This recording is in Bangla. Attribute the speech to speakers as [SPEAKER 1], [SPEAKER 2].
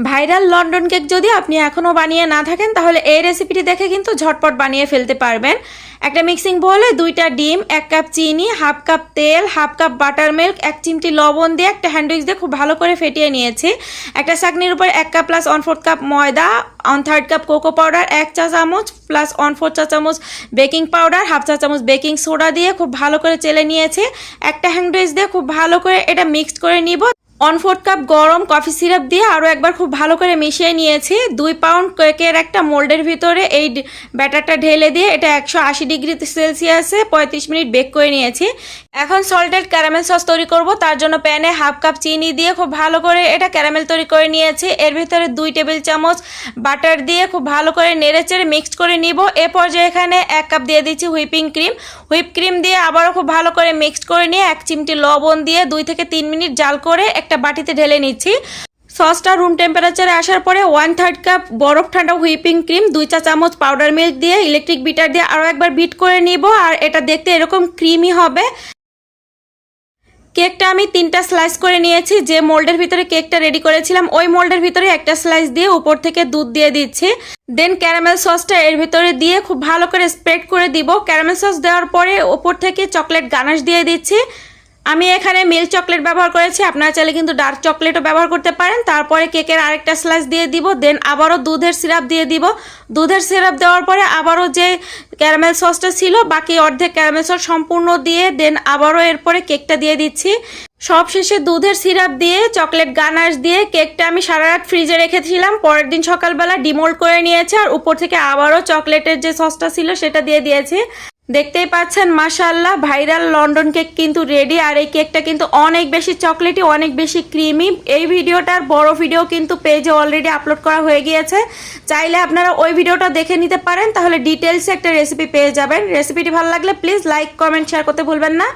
[SPEAKER 1] ভাইরাল লন্ডন কেক যদি আপনি এখনও বানিয়ে না থাকেন তাহলে এই রেসিপিটি দেখে কিন্তু ঝটপট বানিয়ে ফেলতে পারবেন। একটা মিক্সিং বোলে 2টা ডিম, 1 কাপ চিনি, হাফ কাপ তেল, হাফ কাপ বাটার মিল্ক, 1 চিমটি লবণ দিয়ে একটা হ্যান্ডউইচ দিয়ে খুব ভালো করে ফেটিয়ে নিয়েছি। একটা ছাঁকনির উপর 1 কাপ প্লাস 1/4 কাপ ময়দা, 1/3 কাপ কোকো পাউডার, 1 চা চামচ প্লাস 1/4 চা চামচ বেকিং পাউডার, হাফ চা চামচ বেকিং সোডা দিয়ে খুব ভালো করে চেলে নিয়েছি। একটা হ্যান্ডউইচ দিয়ে খুব ভালো করে এটা মিক্সড করে নিব। 1/4 কাপ গরম কফি সিরাপ দিয়ে আরও একবার খুব ভালো করে মিশিয়ে নিয়েছি। 2 পাউন্ড কেকের একটা মোল্ডের ভিতরে এই ব্যাটারটা ঢেলে দিয়ে এটা 180 ডিগ্রি সেলসিয়াসে 35 মিনিট বেক করে নিয়েছি। এখন সল্টেড ক্যারামেল সস তৈরি করব। তার জন্য প্যানে হাফ কাপ চিনি দিয়ে খুব ভালো করে এটা ক্যারামেল তৈরি করে নিয়েছি। এর ভিতরে 2 টেবিল চামচ বাটার দিয়ে খুব ভালো করে নেড়েচেড়ে মিক্সড করে নিব। এ পর্যায়ে এখানে 1 কাপ দিয়ে দিচ্ছি হুইপিং ক্রিম। হুইপ ক্রিম দিয়ে আবারও খুব ভালো করে মিক্সড করে নিয়ে 1 চিমটি লবণ দিয়ে 2 থেকে 3 মিনিট জাল করে একটা বাটিতে ঢেলে নিচ্ছি। সসটা রুম টেম্পারেচারে আসার পরে 1/3 কাপ বরফ ঠান্ডা হুইপিং ক্রিম, 2 চা চামচ পাউডার মিল্ক দিয়ে ইলেকট্রিক বিটার দিয়ে আরও একবার বিট করে নিব। আর এটা দেখতে এরকম ক্রিমি হবে। কেকটা আমি 3টা স্লাইস করে নিয়েছি। যে মোল্ডের ভিতরে কেকটা রেডি করেছিলাম ওই মোল্ডের ভিতরে একটা স্লাইস দিয়ে উপর থেকে দুধ দিয়ে দিচ্ছি। দেন ক্যারামেল সসটা এর ভিতরে দিয়ে খুব ভালো করে স্প্রেড করে দিব। ক্যারামেল সস দেওয়ার পরে উপর থেকে চকলেট গানাশ দিয়ে দিচ্ছি। আমি এখানে মিল্ক চকলেট ব্যবহার করেছি, আপনারা চাইলে কিন্তু ডার্ক চকলেটও ব্যবহার করতে পারেন। তারপরে কেকের আরেকটা স্লাইস দিয়ে দিব। দেন আবারও দুধের সিরাপ দিয়ে দিব। দুধের সিরাপ দেওয়ার পরে আবারও যে ক্যারামেল সসটা ছিল বাকি অর্ধেক ক্যারামেল সস সম্পূর্ণ দিয়ে দেন আবারও এরপরে কেকটা দিয়ে দিচ্ছি। সবশেষে দুধের সিরাপ দিয়ে চকলেট গানাশ দিয়ে কেকটা আমি সারা রাত ফ্রিজে রেখেছিলাম। পরের দিন সকালবেলা ডিমোল্ড করে নিয়েছি আর উপর থেকে আবারও চকলেটের যে সসটা ছিল সেটা দিয়ে দিয়েছি। দেখতেই পাচ্ছেন মাশাআল্লাহ ভাইরাল লন্ডন কেক কিন্তু রেডি। আর এই কেকটা কিন্তু অনেক বেশি চকলেটি, অনেক বেশি ক্রিমি। এই ভিডিওটার বড় ভিডিও কিন্তু পেজে অলরেডি আপলোড করা হয়ে গিয়েছে, চাইলে আপনারা ওই ভিডিওটা দেখে নিতে পারেন, তাহলে ডিটেলসে একটা রেসিপি পেয়ে যাবেন। রেসিপিটি ভালো লাগলে প্লিজ লাইক, কমেন্ট, শেয়ার করতে ভুলবেন না।